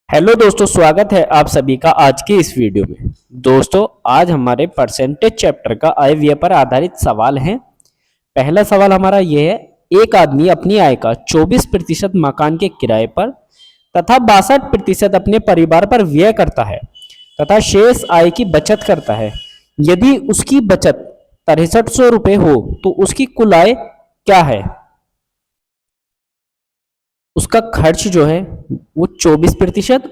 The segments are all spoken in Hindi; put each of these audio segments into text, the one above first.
हेलो दोस्तों, स्वागत है आप सभी का आज के इस वीडियो में। दोस्तों, आज हमारे परसेंटेज चैप्टर का आय व्यय पर आधारित सवाल है। पहला सवाल हमारा यह है, एक आदमी अपनी आय का 24% मकान के किराए पर तथा 62% अपने परिवार पर व्यय करता है तथा शेष आय की बचत करता है। यदि उसकी बचत 6300 रुपये हो तो उसकी कुल आय क्या है? उसका खर्च जो है वो 24%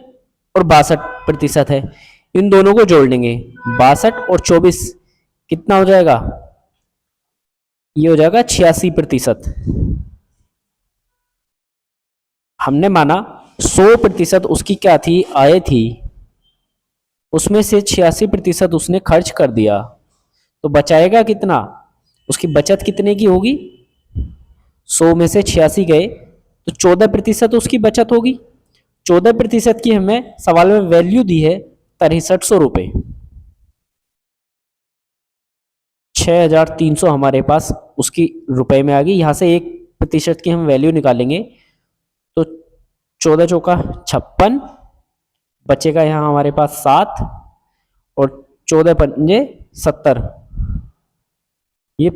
और 62% है। इन दोनों को जोड़ लेंगे, 62 और 24 कितना हो जाएगा? ये हो जाएगा 86%। हमने माना 100% उसकी क्या थी, आय थी, उसमें से 86% उसने खर्च कर दिया, तो बचाएगा कितना? उसकी बचत कितने की होगी? 100 में से 86 गए तो 14% उसकी बचत होगी। 14% की हमें सवाल में वैल्यू दी है 6300 रुपये। 6300 हमारे पास उसकी रुपए में आ गई। यहां से 1% की हम वैल्यू निकालेंगे तो 14 चौका 56, बचेगा यहाँ हमारे पास 7 और 14 पंजे 70। ये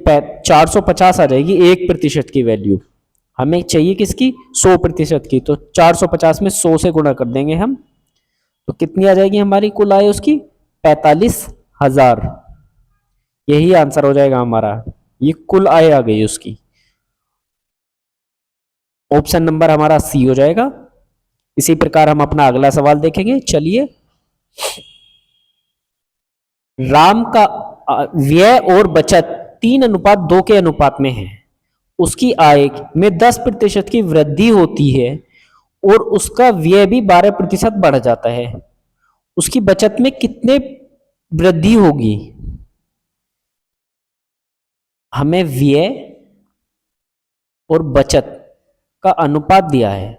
450 आ जाएगी 1% की वैल्यू। हमें चाहिए किसकी? 100% की। तो 450 में 100 से गुणा कर देंगे हम, तो कितनी आ जाएगी हमारी कुल आय उसकी? 45,000। यही आंसर हो जाएगा हमारा। ये कुल आय आ गई उसकी। ऑप्शन नंबर हमारा सी हो जाएगा। इसी प्रकार हम अपना अगला सवाल देखेंगे। चलिए, राम का व्यय और बचत 3:2 के अनुपात में है। उसकी आय में 10% की वृद्धि होती है और उसका व्यय भी 12% बढ़ जाता है। उसकी बचत में कितने वृद्धि होगी? हमें व्यय और बचत का अनुपात दिया है।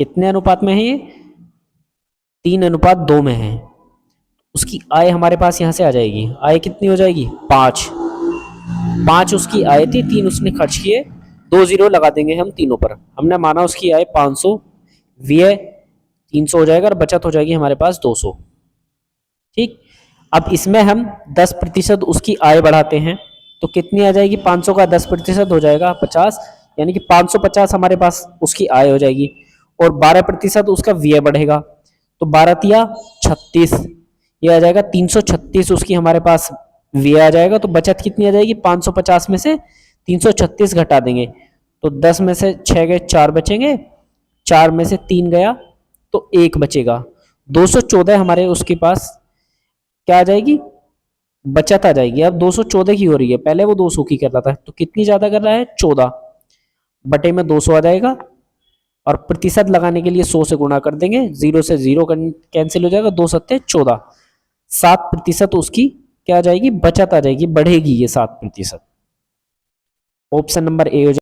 कितने अनुपात में है ये? 3:2 में है। उसकी आय हमारे पास यहां से आ जाएगी। आय कितनी हो जाएगी? 5 उसकी आय थी, 3 उसने खर्च किए, 2 जीरो लगा देंगे हम तीनों पर। हमने माना उसकी आय 500, व्यय 300 हो जाएगा और बचत हो जाएगी हमारे पास 200। ठीक, अब इसमें हम 10% उसकी आय बढ़ाते हैं तो कितनी आ जाएगी? 500 का 10% हो जाएगा 50, यानी कि 550 हमारे पास उसकी आय हो जाएगी और 12% उसका व्यय बढ़ेगा। तो 12 तिया 36, ये आ जाएगा 336 उसकी हमारे पास व्यय आ जाएगा। तो बचत कितनी आ जाएगी? 550 में से 336 घटा देंगे तो 10 में से 6 गए 4 बचेंगे, 4 में से 3 गया तो 1 बचेगा। 214 हमारे उसके पास क्या आ जाएगी? बचत आ जाएगी। अब 214 की हो रही है, पहले वो 200 की कर रहा था, तो कितनी ज्यादा कर रहा है? 14 बटे में 200 आ जाएगा और प्रतिशत लगाने के लिए 100 से गुणा कर देंगे, 0 से 0 कैंसिल हो जाएगा, 2 सत्ते 14। 7% उसकी क्या आ जाएगी? बचत आ जाएगी, बढ़ेगी ये 7%। ऑप्शन नंबर ए हो जाएगा।